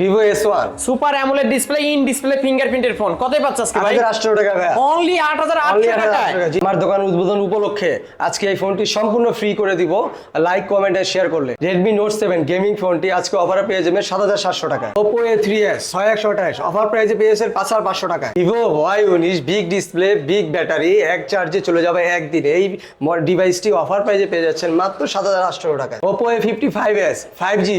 Vivo S1 super AMOLED display in display ফিঙ্গারপ্রিন্টের phone কতই পাচ্ছ আজকে ভাই? 8,800 টাকা ভাই। অনলি 8,800 টাকায়। আমার দোকান উদ্বোধন উপলক্ষে আজকে এই ফোনটি সম্পূর্ণ ফ্রি করে দিব লাইক কমেন্ট আর শেয়ার করলে। Redmi Note 7 গেমিং ফোনটি আজকে অফারে পেয়ে যাবেন 7,700 টাকা। Oppo A3s 6128 অফার প্রাইসে পেয়ে যাচ্ছেন 5,500 টাকা। Vivo Y19 big display big battery এক চার্জে চলে যাবে একদিনে। এই ডিভাইসটি অফার প্রাইসে পেয়ে যাচ্ছেন মাত্র 7,800 টাকা। Oppo A55s 5G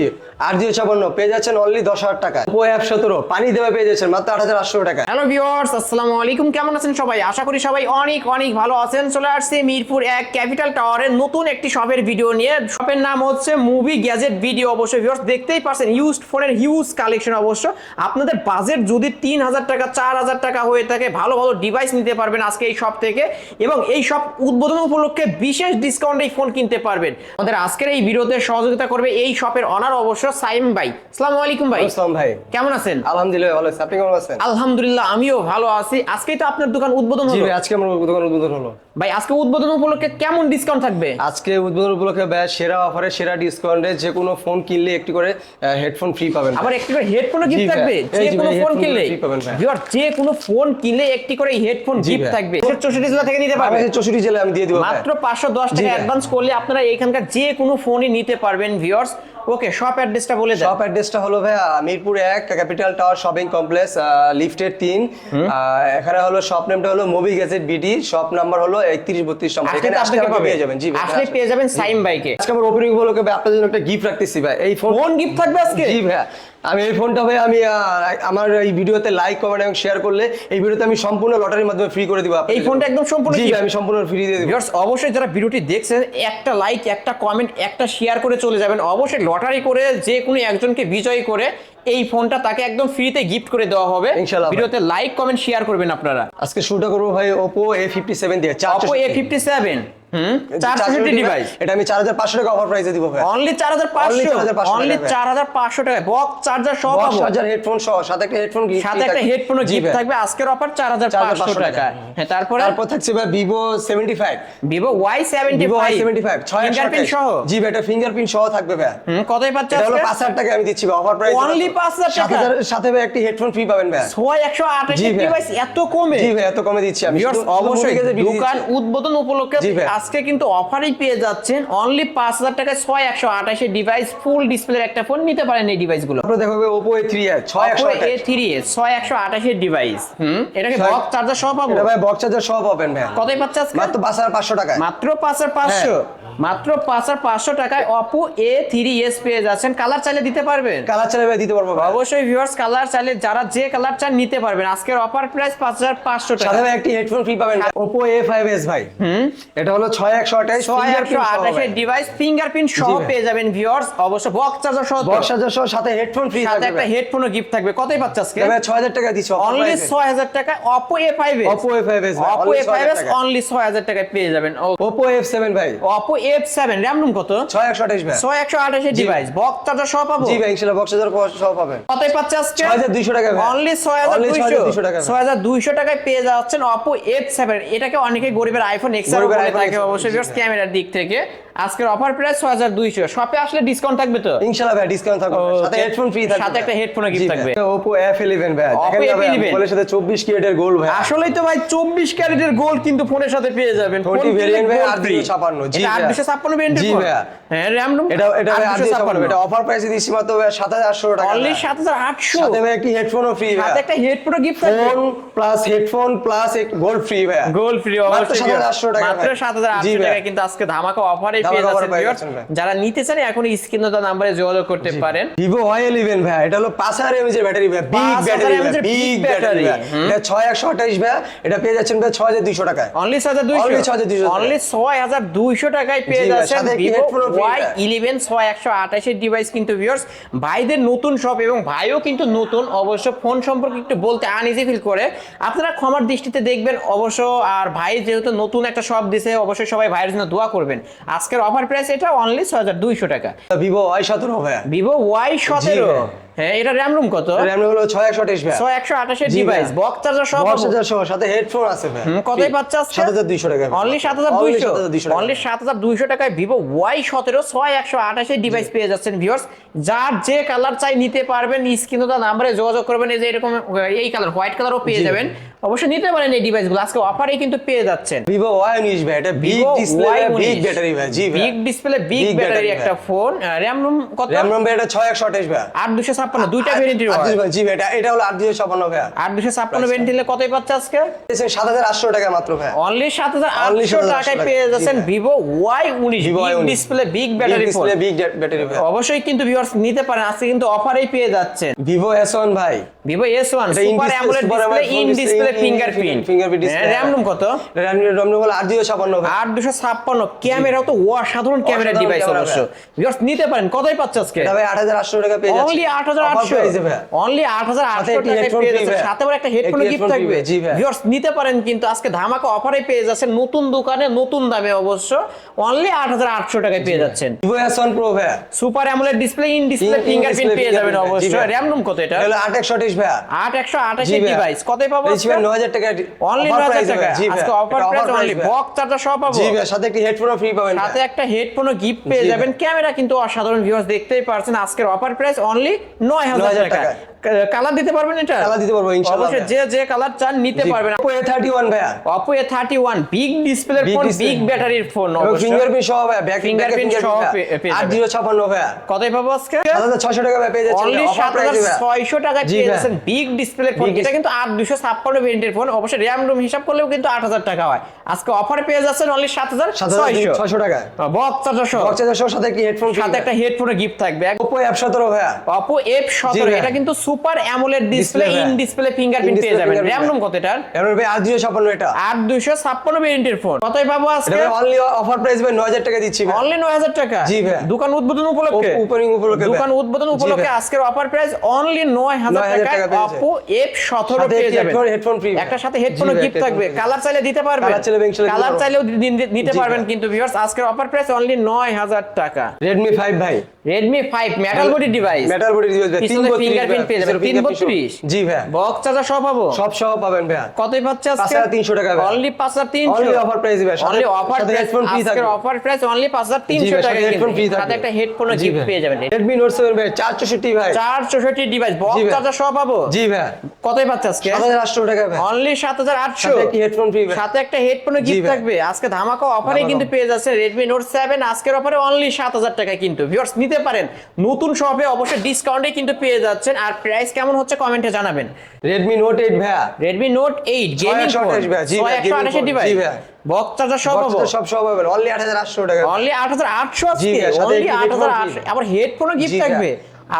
8G56 পেয়ে যাচ্ছেন অনলি 10,000 টাকা। Oppo F17 পানি দেওয়া পেয়ে যাচ্ছেন মাত্র 8,800 টাকা। হ্যালো ভিউয়ার্স, আসসালামু আলাইকুম। কেমন আছেন সবাই? আশা করি সবাই অনেক অনেক ভালো আছেন। চলে আসছে মিরপুর 1 ক্যাপিটাল টাওয়ারের নতুন একটি শপের ভিডিও নিয়ে। শপের নাম হচ্ছে মুভি গ্যাজেট ভিডিও। অবশ্যই ভিউয়ার্স দেখতেই পাচ্ছেন ইউজড ফোনের হিউজ কালেকশন। অবশ্য আপনাদের বাজেট যদি 3,000 টাকা 4,000 টাকা হয়ে থাকে ভালো ভালো ডিভাইস নিতে পারবেন আজকে এই শপ থেকে, এবং এই শপ উদ্বোধন উপলক্ষে বিশেষ ডিসকাউন্টে এই ফোন কিনতে পারবেন। আমাদের আজকের এই ভিডিওতে সহযোগিতা করবে এই শপের অনার অবশ্য সাইম ভাই। আসসালামু আলাইকুম ভাই। আসসালাম ভাই, কেমন আছেন? আলহামদুলিল্লাহ ভালো আছি। আপনি কেমন আছেন? আলহামদুলিল্লাহ আমিও ভালো আছি। আজকেই তো আপনার দোকান উদ্বোধন জি হলো। ভাই, আজকে আমার দোকান উদ্বোধন হলো। ভাই আজকে উদ্বোধন উপলক্ষে কেমন ডিসকাউন্ট থাকবে? আজকে উদ্বোধন উপলক্ষে ভাই সেরা অফারে সেরা ডিসকাউন্টে যে কোনো ফোন কিনলে একটি করে হেডফোন ফ্রি পাবেন। আবার একটি করে হেডফোনও জি গিফট ভাই, থাকবে। এই যে জি কোনো ভাই, ফোন headphone কিনলে free পাবেন ভাই। ভিউয়ার যে কোনো ফোন কিনলে একটি করে হেডফোন জি গিফট ভাই। থাকবে। 64 জেলা থেকে নিতে পারবেন। 64 জেলায় আমি দিয়ে দিব ভাই। মাত্র 510 জি টাকা ভাই। অ্যাডভান্স করলে আপনারা এখানকার যে কোনো ফোনই নিতে পারবেন ভিউয়ার্স। ওকে, শপ অ্যাড্রেসটা বলে দেন। শপ অ্যাড্রেসটা হলো ভাই Mirpur 1 capital tower shopping complex লিফটের 3। এখানে হলো শপ নেমটা হলো movie gadget BD, shop number হলো 3132 নম্বর। আসলে এখানে তো আসলে আপনাকে আমাকে পেয়ে যাবেন। জি ভাই, আসলে পেয়ে যাবেন সাইম ভাইকে। আজকে আমার ওপেনিং উপলক্ষে ভাই আপনাদের জন্য একটা গিফট রাখতেছি ভাই। এই ফোন গিফট থাকবে আজকে? জি ভাই, আমি এই ফোনটা ভাই আমি আমার এই ভিডিওতে লাইক কমেন্ট এবং শেয়ার করলে এই ভিডিওতে আমি সম্পূর্ণ লটারির মাধ্যমে ফ্রি করে দিব। এই ফোনটা একদম সম্পূর্ণ জি gift? ভাই, আমি সম্পূর্ণ ফ্রি দিয়ে দিব। ভিউয়ার্স অবশ্যই যারা ভিডিওটি দেখছেন একটা লাইক একটা কমেন্ট একটা শেয়ার করে চলে যাবেন। অবশ্যই লটারি করে যে কোনো একজনকে বিজয়ী করে এই ফোনটা তাকে একদম ফ্রিতে গিফট করে দেওয়া হবে। ইনশাআল্লাহ। ভিডিওতে লাইক কমেন্ট শেয়ার করবেন আপনারা। আজকে শুরুটা করবো ভাই Oppo A57 দিয়ে। Oppo A57 460 device. এটা আমি 4,500 টাকা অফার প্রাইসে দিব ভাই। অনলি 4,500 অনলি 4,500 টাকায় বক্স চার্জার সহ বক্স পাবো। চার্জার হেডফোন সহ সাথে একটা হেডফোন গিফট সাথে একটা হেডফোনও গিফট থাকবে। আজকের অফার 4,500 টাকা। হ্যাঁ, তারপর থাকছে ভাই Vivo 75 Vivo Vivo Y75 Y75 fingerprint সহ। জি ভাই, এটা ফিঙ্গারপ্রিন্ট সহ থাকবে ভাই। কতই পাচ্ছে এটা হলো আজকে? 5,000 টাকা আমি দিচ্ছি ভাই অফার প্রাইস। Only 5,000 টাকা? সাথে ভাই একটি হেডফোন ফ্রি পাবেন ভাই। 128 জি ভাই। ডিভাইস এত কমে? জি ভাই, এত কমে দিচ্ছি আমি। ভিউয়ার্স শুধু অবশ্যই movie গ্যাজেট দোকান উদ্বোধন উপলক্ষে জি ভাই। আজকে কিন্তু অফারই পেয়ে যাচ্ছেন অনলি 5,000 টাকায় 6128 এর ডিভাইস ফুল ডিসপ্লের একটা ফোন নিতে পারেন এই ডিভাইসগুলো। আপনারা দেখো ভাই Oppo A3s Oppo 6128 A3s 6128 এর ডিভাইস। এটাকে বক্স চার্জার সহ পাবো? এটা ভাই বক্স চার্জার সহ পাবেন ভাই। কতই পাচ্ছে আজকে? মাত্র 5,500 টাকা। মাত্র 5,500 মাত্র 5,500 টাকায় Oppo A3s পেয়ে যাচ্ছেন। কালার চাইলে দিতে পারবেন? কালার চাইলে ভাই দিতে পারবো ভাই। অবশ্যই ভিউয়ার্স কালার চাইলে যারা যে কালার চান নিতে পারবেন। আজকের অফার প্রাইস 5,500 টাকা। সাথে ভাই একটি হেডফোন ফ্রি পাবেন Oppo A5s ভাই। এটা হলো 6128 6128 এর ডিভাইস ফিঙ্গারপ্রিন্ট সহ পেয়ে যাবেন ভিউয়ার্স। অবশ্য বক্স চার্জার সহ বক্স চার্জার সহ সাথে হেডফোন ফ্রি সাথে থাকবে একটা হেডফোনও গিফট থাকবে। কতই পাচ্ছে আজকে? ভাই 6,000 টাকা দিচ্ছি অনলি 6,000 টাকায় Oppo A5s Oppo A5s ভাই, Oppo only A5s 6,000 টাকা। অনলি 6,000 টাকায় পেয়ে যাবেন। Oppo F7 ভাই Oppo F7 র‍্যাম রুম কত? 6128 ভাই। 6128 এর ডিভাইস বক্স চার্জার সহ পাবো? জি ভাই, ইনশাআল্লাহ বক্স চার্জার সহ পাবেন। কতই পাচ্ছে আজকে? 6,200 টাকা ভাই। অনলি Only 6,200 টাকা। 6,200 টাকায় পেয়ে যাচ্ছেন Oppo F7। এটাকে অনেকে গরিবের iPhone XR গরিবের বলে iPhone থাকে XR অবশ্যই ভিউয়ার্স ক্যামেরার দিক থেকে। আজকের অফার প্রাইস 6,200। শপে আসলে ডিসকাউন্ট থাকবে তো? ইনশাআল্লাহ ভাই ডিসকাউন্ট থাকবে। সাথে হেডফোন ফ্রি থাকবে। সাথে একটা হেডফোনও গিফট থাকবে। Oppo F11 ভাই। Oppo দেখেন ভাই, F11 ফোনের সাথে 24 ক্যারেটের গোল্ড ভাই। আসলেই তো ভাই 24 ক্যারেটের গোল্ড কিন্তু ফোনের সাথে পেয়ে যাবেন। 40 ভেরিয়েন্ট ভাই 856 জি ভাই। 856 ভেরিয়েন্টের জি ফোন। ভাই। হ্যাঁ র‍্যাম রুম এটা ভাই 856 এটা অফার প্রাইসে দিচ্ছি মাত্র ভাই 7,800 টাকা। অনলি 7,800 সাথে ভাই একটি হেডফোনও ফ্রি ভাই। সাথে একটা হেডফোনও গিফট থাকবে। ফোন প্লাস হেডফোন প্লাস এক গোল্ড ফ্রি ভাই। গোল্ড ফ্রি মাত্র অবশ্যই 7,800 টাকা মাত্র ভাই। 7,800 জি ভাই। টাকা কিন্তু আজকে ধামাকা অফারে পেয়ে ধামাকা যাচ্ছেন offer পেয়ে ভিউয়ার্স। যাচ্ছেন ভাই। যারা নিতে চান এখন স্ক্রিনে দেওয়া নম্বরে যোগাযোগ করতে পারেন। Vivo Y11 ভাই, এটা হলো 5000 mAh এর ব্যাটারি ভাই, বিগ 5000 ব্যাটারি mAh ভাই, এর বিগ big ব্যাটারি battery। ভাই। এটা 6128 ভাই, এটা পেয়ে যাচ্ছেন ভাই 6,200 টাকায়। অনলি 6,200 Only 6,200 অনলি 6,200 টাকায় পেয়ে জি ভাই, যাচ্ছেন সাথে একটি Vivo headphone ও free ভাই। Y11 6128 এর ডিভাইস কিন্তু ভিউয়ার্স ভাইদের নতুন শপ এবং ভাইও কিন্তু নতুন অবশ্য ফোন সম্পর্কে একটু বলতে আনইজি ফিল করে। আপনারা ক্ষমার দৃষ্টিতে দেখবেন অবশ্য। আর ভাই যেহেতু নতুন একটা শপ দিছে অবশ্যই সবাই ভাইয়ের জন্য দোয়া করবেন। আজকের অফার প্রাইস এটা অনলি 6,200 টাকা। Vivo Y17 ভাই। Vivo জি Y17 ভাই। হ্যাঁ, এটা র্যাম রুম কত? র্যাম হলো 6128 ভাই। 6128 এর জি ডিভাইস, ভাই। বক্স চার্জার সহ বক্স চার্জার সহ সাথে হেডফোন আছে ভাই। কতই পাচ্ছে আজকে? 7200 টাকা। অনলি 7200, অনলি 7200 টাকায় ভিভো Y17 6128 এর ডিভাইস পেয়ে যাচ্ছেন ভিউয়ার্স। যার যে কালার চাই নিতে পারবেন, স্ক্রিনে দেওয়া নম্বরে যোগাযোগ করবেন। এই যে এরকম এই কালার হোয়াইট কালারও পেয়ে যাবেন, অবশ্যই নিতে পারেন এই ডিভাইসগুলো। আজকে অফারে কিন্তু পেয়ে যাচ্ছেন। ভিভো Y19 ভাই, এটা বিগ ডিসপ্লে বিগ ব্যাটারি ভাই। জি ভাই, বিগ ডিসপ্লে বিগ ব্যাটারি একটা ফোন। র্যাম রুম কত? র্যাম ভাই এটা 6128 ভাই। 8256, দুইটা ভেরিয়েন্টের হয়। জি ভাই, এটা হলো 8256 ভাই। 8256 ভেরিয়েন্ট নিলে কতই পাচ্ছে আজকে? 7800 টাকা মাত্র ভাই। অনলি 7800 টাকায় পেয়ে যাচ্ছেন Vivo Y19 big display big battery phone. Display big battery ভাই। অবশ্যই কিন্তু ভিউয়ার্স নিতে পারেন, আজকে কিন্তু অফারেই পেয়ে যাচ্ছেন। ভিভো S1 ভাই, Vivo S1 super AMOLED display, in display fingerprint display. RAM room কত? র্যাম হলো 8256 ভাই। 8256, ক্যামেরাও তো অসাধারণ ক্যামেরা ডিভাইস অবশ্য। ভিউয়ার্স নিতে পারেন, কতই পাচ্ছে আজকে? এটা ভাই 8800 টাকা পেয়ে যাচ্ছে। অনলি 8800, অনলি 8800 টাকায় পেয়ে যাচ্ছে, সাথে আবার একটা হেডফোন গিফট থাকবে। ভিউয়ার্স নিতে পারেন কিন্তু আজকে ধামাকা অফারে পেয়ে যাচ্ছেন, নতুন দোকানে নতুন দামে অবশ্য। অনলি 8800 টাকায় পেয়ে যাচ্ছেন ভিভো S1 Pro ভাই, super AMOLED display, in display fingerprint পেয়ে যাবেন অবশ্য। র্যাম রুম কত এটা? হলো 8128 ভাই। 8128 এর ডিভাইস কতই পাবো আজকে? 9000 টাকা। অনলি 9000 টাকা আজকে offer price. Only box charger সহ পাবো। জি ভাই, সাথে একটা হেডফোনও ফ্রি পাবেন। সাথে একটা হেডফোনও গিফট পেয়ে যাবেন। ক্যামেরা কিন্তু অসাধারণ ভিউয়ার্স, দেখতেই পারছেন। আজকের অফার প্রাইস অনলি 9000 টাকা। কালার দিতে পারবেন এটা? কালার দিতে পারবো ইনশাআল্লাহ। অবশ্যই যে কালার চান নিতে পারবেন। Oppo A31 ভাই। Oppo A31 বিগ ডিসপ্লের ফোন, বিগ ব্যাটারির ফোন অবশ্যই। ফিঙ্গারপ্রিন্ট সহ ভাই, ব্যাক ফিঙ্গারপ্রিন্ট সহ পেয়ে যাবেন। 8056 ভাই। কতই পাবো আজকে? 7600 টাকা ভাই পেয়ে যাচ্ছেন। অনলি 7600 টাকায় পেয়ে যাচ্ছেন বিগ ডিসপ্লের ফোন। এটা কিন্তু 8256 ভেরিয়েন্টের ফোন। অবশ্যই র্যাম রুম হিসাব করলেও কিন্তু 8000 টাকা হয়। আজকে অফারে পেয়ে যাচ্ছেন অনলি 7600 টাকা। বক্স চার্জার সহ। বক্স চার্জার সহ সাথে কি হেডফোন ফ্রি। সাথে একটা হেডফোনের গিফট থাকবে। Oppo F17 ভাই। Oppo F17 এটা কিন্তু super AMOLED display, in display fingerprint পেয়ে যাবেন। র্যাম রুম কত এটার? এর ভাই 8256 এটা। 8256 ভেরিয়েন্টের ফোন। কতই পাবো আজকে? এটা অনলি অফার প্রাইস ভাই 9000 টাকা দিচ্ছি ভাই। অনলি 9000 টাকা। জি ভাই। দোকান উদ্বোধন উপলক্ষে। ওপেনিং উপলক্ষে। দোকান উদ্বোধন উপলক্ষে আজকের অফার প্রাইস অনলি 9000 টাকা। Oppo F17 পেয়ে যাবেন। Headphone free. একটা সাথে হেডফোনও গিফট থাকবে। কালার চাইলে দিতে পারবেন। কালার চাইলেও নিতে পারবেন কিন্তু ভিউয়ার্স আজকের অফার প্রাইস অনলি 9000 টাকা। Redmi 5 ভাই। Redmi 5 metal body device. Metal body device ভাই। পিছনে ফিঙ্গারপ্রিন্ট পেয়ে যাবেন 332। জি ভাই। বক্স চার্জার সহ পাবো। সব সহ পাবেন ভাই। কতই পাচ্ছে আজকে? 5300 টাকা ভাই। অনলি 5300। অনলি অফার প্রাইস ভাই। Only offer price. Headphone free থাকবে। আজকের অফার প্রাইস অনলি 5300 টাকা। হেডফোন ফ্রি থাকবে। সাথে একটা হেডফোনও গিফট পেয়ে যাবেন। Redmi Note 7 ভাই 464 ভাই। 464 ডিভাইস, বক্স চার্জার সহ পাবো। জি ভাই। কতই পাচ্ছে আজকে? 7800 টাকা ভাই। অনলি 7800। সাথে কি হেডফোন ফ্রি ভাই। সাথে একটা হেডফোনও গিফট থাকবে। আজকে ধামাকা অফারে কিন্তু পেয়ে যাচ্ছে Redmi Note 7 আজকের অফারে অনলি 7000 টাকায় কিন্তু ভিউয়ার্স নিতে পারেন। নতুন শপে অবশ্যই ডিসকাউন্টে কিন্তু পেয়ে যাচ্ছেন। আর প্রাইস কেমন হচ্ছে কমেন্টে জানাবেন। Redmi Note 8 ভাই। Redmi Note 8 gaming phone 6128 device. Box charger সহ পাবো। সব সহ পাবেন অনলি 8800 টাকা। অনলি 8800 আজকে। সাথে অনলি হেডফোন 8800 আবার হেডফোনও গিফট জি থাকবে।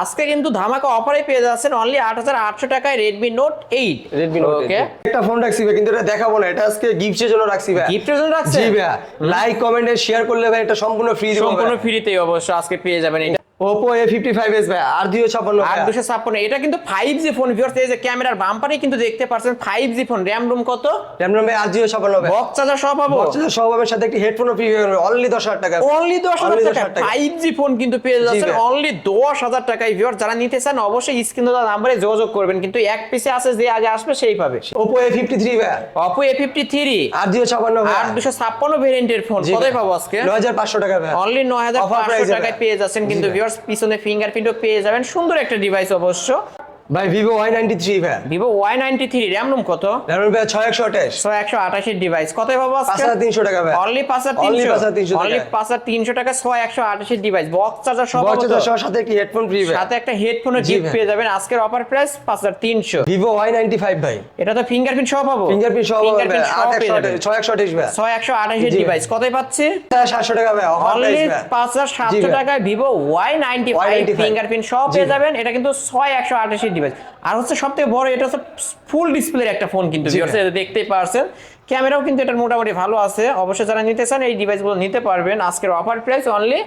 আজকে কিন্তু ধামাকা অফারে পেয়ে যাচ্ছেন অনলি 8800 টাকায় Redmi Note 8। Redmi Note 8 ওকে, একটা ফোন রাখছি ভাই, কিন্তু এটা দেখাবো না, এটা আজকে গিফটের জন্য রাখছি ভাই। গিফটের জন্য রাখছেন? জি ভাই। লাইক কমেন্ট এর শেয়ার করলে ভাই এটা সম্পূর্ণ ফ্রি দেব। সম্পূর্ণ ফ্রিতেই অবশ্য আজকে পেয়ে যাবেন এটা। Oppo A55s ভাই 8256 ভাই। 8256 এটা কিন্তু 5G ফোন ভিউয়ার্স। এই যে ক্যামেরার বাম্পারে কিন্তু দেখতে পাচ্ছেন 5G ফোন। র্যাম রুম কত? RAM ভাই 8256 ভাই। বক্স চার্জার সহ পাবো। বক্স চার্জার সহ পাবেন, সাথে একটা হেডফোনও ফ্রি পাবেন অনলি 10000 টাকা। অনলি 10000 টাকা 5G ফোন কিন্তু পেয়ে যাচ্ছেন অনলি 10000 টাকায় ভিউয়ার্স। যারা নিতে চান অবশ্যই স্ক্রিনে দেওয়া নম্বরে যোগাযোগ করবেন, কিন্তু এক পিসে আছে যে আগে আসবে সেই পাবে। Oppo A53 ভাই। Oppo A53 8256 ভাই। 8256 ভেরিয়েন্টের ফোন কতই পাবো আজকে? 9500 টাকা ভাই। অনলি 9500 টাকায় পেয়ে যাচ্ছেন কিন্তু ভিউয়ার্স। পিছনে ফিঙ্গারপ্রিন্টও পেয়ে যাবেন। সুন্দর একটা ডিভাইস অবশ্য। ভাই Vivo Y93 ভাই। Vivo Y93 র্যাম রুম কত? RAM ভাই 6128। 6128 ডিভাইস কতই পাবো আজকে? 5300 টাকা ভাই। অনলি 5300। অনলি 5300 টাকা 6128 ডিভাইস, বক্স চার্জার সহ পাবো। বক্স চার্জার সহ সাথে কি হেডফোন ফ্রি ভাই। সাথে একটা হেডফোনও গিফট পেয়ে যাবেন। আজকের অফার প্রাইস 5300। Vivo Y95 ভাই। এটা তো ফিঙ্গারপ্রিন্ট সহ পাবো। ফিঙ্গারপ্রিন্ট সহ পাবেন ভাই। 6128 ভাই। 6128 ডিভাইস কতই পাচ্ছি? 700 টাকা ভাই। অফার অনলি প্রাইস ভাই। 5700 টাকায় Vivo Y95 ফিঙ্গারপ্রিন্ট সহ পেয়ে যাবেন। এটা কিন্তু 6128 ডিভাইস। আর হচ্ছে সবথেকে বড়, এটা হচ্ছে ফুল ডিসপ্লের একটা ফোন কিন্তু ভিউয়ার্স, দেখতেই পারছেন। ক্যামেরাও কিন্তু এটার মোটামুটি ভালো আছে। অবশ্যই যারা নিতে চান এই ডিভাইসগুলো নিতে পারবেন। আজকের অফার প্রাইস অনলি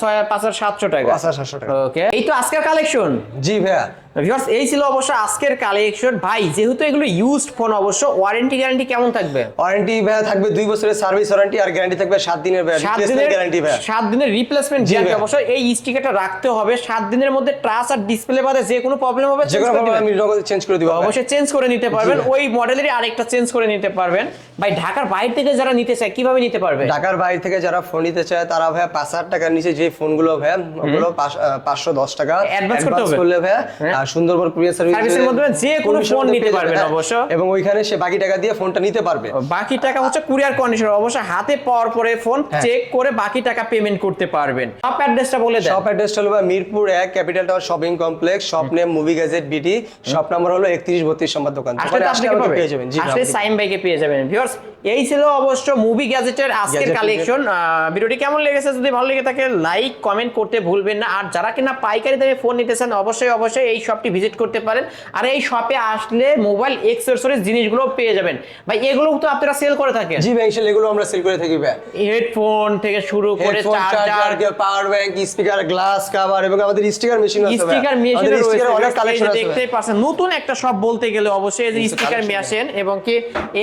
5700 টাকা। 5700 টাকা। ওকে, এই তো আজকের কালেকশন। জি ভাই। ভিউয়ার্স এই ছিল অবশ্য আজকের কালেকশন। ভাই যেহেতু এগুলো ইউজড ফোন, অবশ্য ওয়ারেন্টি গ্যারান্টি কেমন থাকবে? ওয়ারেন্টি ভাইয়া থাকবে 2 বছরের সার্ভিস ওয়ারেন্টি, আর গ্যারান্টি থাকবে 7 দিনের ভাইয়া, 7 রিপ্লেসমেন্ট দিনের গ্যারান্টি ভাইয়া। 7 দিনের রিপ্লেসমেন্ট জি গ্যারান্টি। ভাইয়া। অবশ্য এই স্টিকারটা রাখতে হবে 7 দিনের মধ্যে। টাচ আর ডিসপ্লে বাদে যে কোনো প্রবলেম হবে যে কোনো প্রবলেম আমি নগদ চেঞ্জ করে দিব। অবশ্যই চেঞ্জ করে নিতে পারবেন, জি। ওই মডেলেরই আরেকটা চেঞ্জ করে নিতে পারবেন। ভাই ঢাকার বাইরে থেকে যারা নিতে চায় কিভাবে নিতে পারবে? ঢাকার বাইরে থেকে যারা ফোন নিতে চায় তারা ভাইয়া 5,000 টাকার নিচে যে ফোনগুলো ভাইয়া ওগুলো 510 টাকা Advance করতে হবে। করলে ভাইয়া আর সুন্দরবন কুরিয়ার সার্ভিসের মাধ্যমে যে কোনো ফোন নিতে পারবেন অবশ্য। এবং ওইখানে সে বাকি টাকা দিয়ে ফোনটা নিতে পারবে। বাকি টাকা হচ্ছে কুরিয়ার কন্ডিশন, অবশ্য হাতে পাওয়ার পরে ফোন চেক করে বাকি টাকা পেমেন্ট করতে পারবেন। শপ অ্যাড্রেসটা বলে দেন। শপ অ্যাড্রেসটা হলো Mirpur 1 capital tower shopping complex, shop name movie gadget বিটি, শপ নাম্বার হলো 3132 নম্বর দোকান। আসলে আসলে আপনাকে আমাকে পেয়ে যাবেন। জি আসলে সাইম ভাইকে পেয়ে যাবেন। ভিউয়ার্স এই ছিল অবশ্য মুভি গ্যাজেটের আজকের গ্যাজেট কালেকশন। ভিডিওটি কেমন লেগেছে যদি ভালো লেগে থাকে লাইক কমেন্ট করতে ভুলবেন না। আর যারা কিনা পাইকারি দামে ফোন নিতে চান অবশ্যই অবশ্যই এই শপটি ভিজিট করতে পারেন। আর এই শপে আসলে মোবাইল অ্যাকসেসরিজ জিনিসগুলো পেয়ে যাবেন। ভাই এগুলো তো আপনারা সেল করে থাকেন? জি ভাই, এগুলো আমরা সেল করে থাকি ভাই। হেডফোন থেকে শুরু করে headphone, charger, power bank, speaker, glass cover এবং আমাদের স্টিকার মেশিন আছে। স্টিকার মেশিন আমাদের রয়েছে, স্টিকার অনেক কালেকশন আছে। দেখতেই পাচ্ছেন নতুন একটা শপ বলতে গেলে অবশ্যই এই যে স্টিকার মেশিন, এবং কি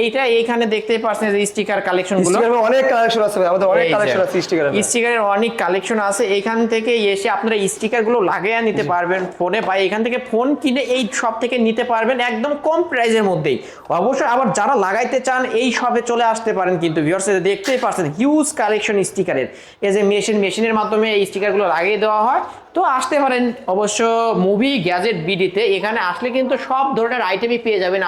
এইটা এইখানে দেখতেই পাচ্ছেন যে স্টিকার কালেকশন গুলো। স্টিকারের অনেক কালেকশন আছে ভাই, আমাদের অনেক কালেকশন আছে স্টিকারের। স্টিকারের অনেক কালেকশন আছে। এইখান থেকে এসে আপনারা স্টিকার গুলো লাগিয়ে নিতে পারবেন ফোনে, বা এখান থেকে ফোন কিনে এই শপ থেকে নিতে পারবেন একদম কম প্রাইসের মধ্যেই। অবশ্যই আবার যারা লাগাইতে চান এই শপে চলে আসতে পারেন। কিন্তু ভিউয়ার্স দেখতেই পাচ্ছেন হিউজ কালেকশন স্টিকারের। এই যে মেশিনের মাধ্যমে এই স্টিকার গুলো লাগিয়ে দেওয়া হয়। তো আসতে পারেন অবশ্য মুভি গ্যাজেট বিডিতে। এখানে আসলে কিন্তু সব ধরনের আইটেমই পেয়ে যাবেন।